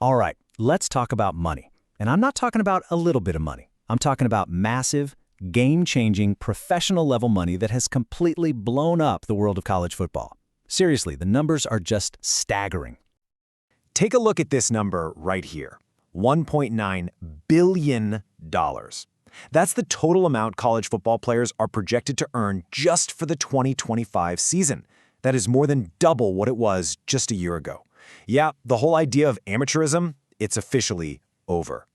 All right, let's talk about money. And I'm not talking about a little bit of money. I'm talking about massive, game-changing, professional-level money that has completely blown up the world of college football. Seriously, the numbers are just staggering. Take a look at this number right here, $1.9 billion. That's the total amount college football players are projected to earn just for the 2025 season. That is more than double what it was just a year ago. Yeah, the whole idea of amateurism, it's officially over.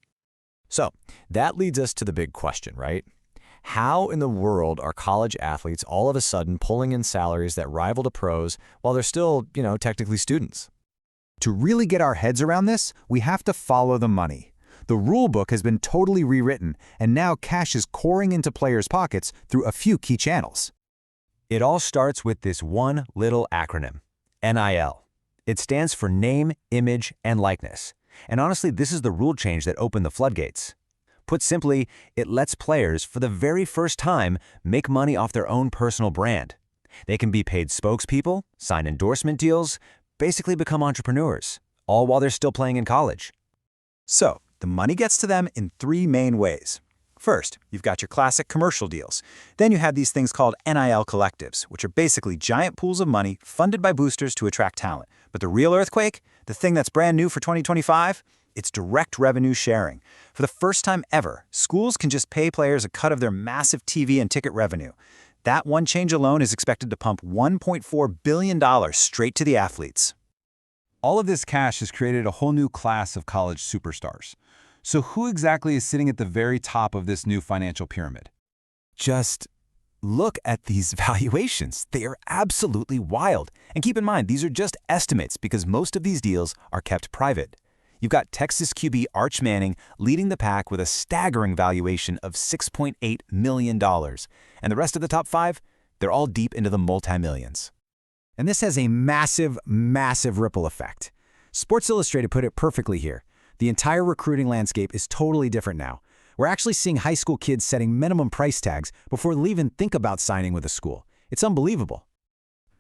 So that leads us to the big question, right? How in the world are college athletes all of a sudden pulling in salaries that rival the pros while they're still, technically students? To really get our heads around this, we have to follow the money. The rule book has been totally rewritten, and now cash is pouring into players' pockets through a few key channels. It all starts with this one little acronym, NIL. It stands for name, image, and likeness. And honestly, this is the rule change that opened the floodgates. Put simply, it lets players, for the very first time, make money off their own personal brand. They can be paid spokespeople, sign endorsement deals, basically become entrepreneurs, all while they're still playing in college. So, the money gets to them in three main ways. First, you've got your classic commercial deals. Then you have these things called NIL collectives, which are basically giant pools of money funded by boosters to attract talent. But the real earthquake, the thing that's brand new for 2025, it's direct revenue sharing. For the first time ever, schools can just pay players a cut of their massive TV and ticket revenue. That one change alone is expected to pump $1.4 billion straight to the athletes. All of this cash has created a whole new class of college superstars. So who exactly is sitting at the very top of this new financial pyramid? Just look at these valuations. They are absolutely wild. And keep in mind, these are just estimates because most of these deals are kept private. You've got Texas QB Arch Manning leading the pack with a staggering valuation of $6.8 million. And the rest of the top five, they're all deep into the multi-millions. And this has a massive, massive ripple effect. Sports Illustrated put it perfectly here. The entire recruiting landscape is totally different now. We're actually seeing high school kids setting minimum price tags before they'll even think about signing with a school. It's unbelievable.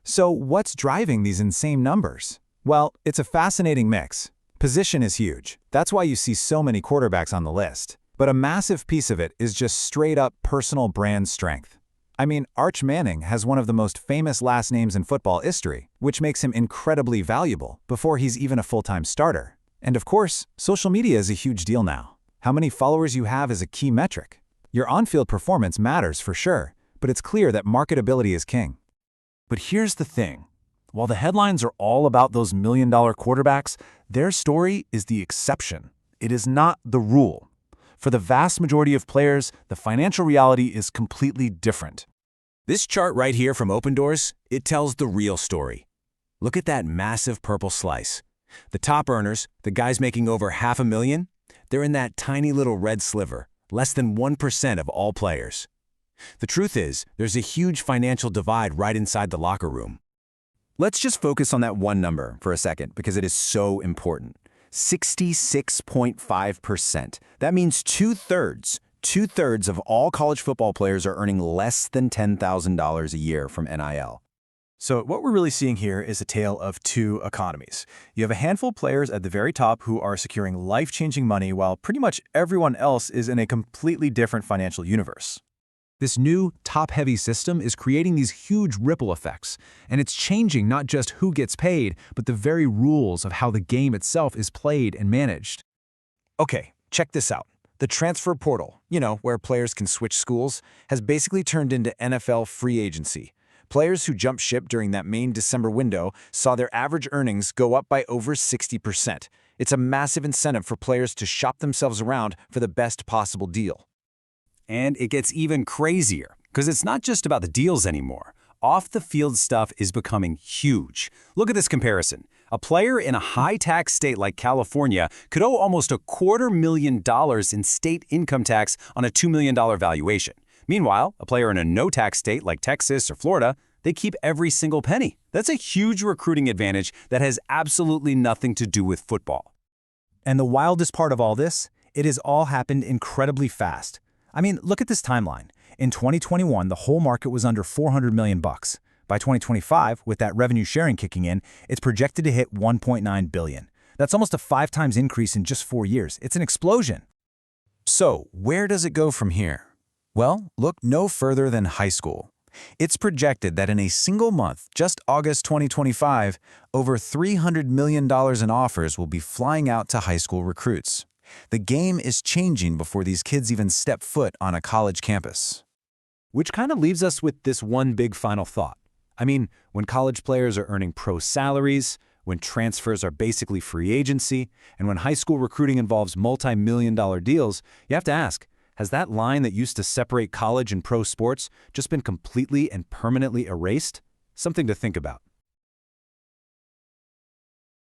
So what's driving these insane numbers? Well, it's a fascinating mix. Position is huge. That's why you see so many quarterbacks on the list. But a massive piece of it is just straight-up personal brand strength. I mean, Arch Manning has one of the most famous last names in football history, which makes him incredibly valuable before he's even a full-time starter. And of course, social media is a huge deal now. How many followers you have is a key metric. Your on-field performance matters for sure, but it's clear that marketability is king. But here's the thing. While the headlines are all about those million-dollar quarterbacks, their story is the exception. It is not the rule. For the vast majority of players, the financial reality is completely different. This chart right here from Open Doors, it tells the real story. Look at that massive purple slice. The top earners, the guys making over $500,000, they're in that tiny little red sliver, less than 1% of all players. The truth is, there's a huge financial divide right inside the locker room. Let's just focus on that one number for a second because it is so important. 66.5%. That means two-thirds of all college football players are earning less than $10,000 a year from NIL. So what we're really seeing here is a tale of two economies. You have a handful of players at the very top who are securing life-changing money while pretty much everyone else is in a completely different financial universe. This new, top-heavy system is creating these huge ripple effects, and it's changing not just who gets paid, but the very rules of how the game itself is played and managed. Okay, check this out. The transfer portal, where players can switch schools, has basically turned into NFL free agency. Players who jumped ship during that main December window saw their average earnings go up by over 60%. It's a massive incentive for players to shop themselves around for the best possible deal. And it gets even crazier, because it's not just about the deals anymore. Off-the-field stuff is becoming huge. Look at this comparison. A player in a high-tax state like California could owe almost $250,000 in state income tax on a $2 million valuation. Meanwhile, a player in a no-tax state like Texas or Florida, they keep every single penny. That's a huge recruiting advantage that has absolutely nothing to do with football. And the wildest part of all this, it has all happened incredibly fast. I mean, look at this timeline. In 2021, the whole market was under $400 million. By 2025, with that revenue sharing kicking in, it's projected to hit $1.9 billion. That's almost a 5 times increase in just 4 years. It's an explosion. So, where does it go from here? Well, look no further than high school. It's projected that in a single month, just August 2025, over $300 million in offers will be flying out to high school recruits. The game is changing before these kids even step foot on a college campus. Which kind of leaves us with this one big final thought. I mean, when college players are earning pro salaries, when transfers are basically free agency, and when high school recruiting involves multi-million-dollar deals, you have to ask, has that line that used to separate college and pro sports just been completely and permanently erased? Something to think about.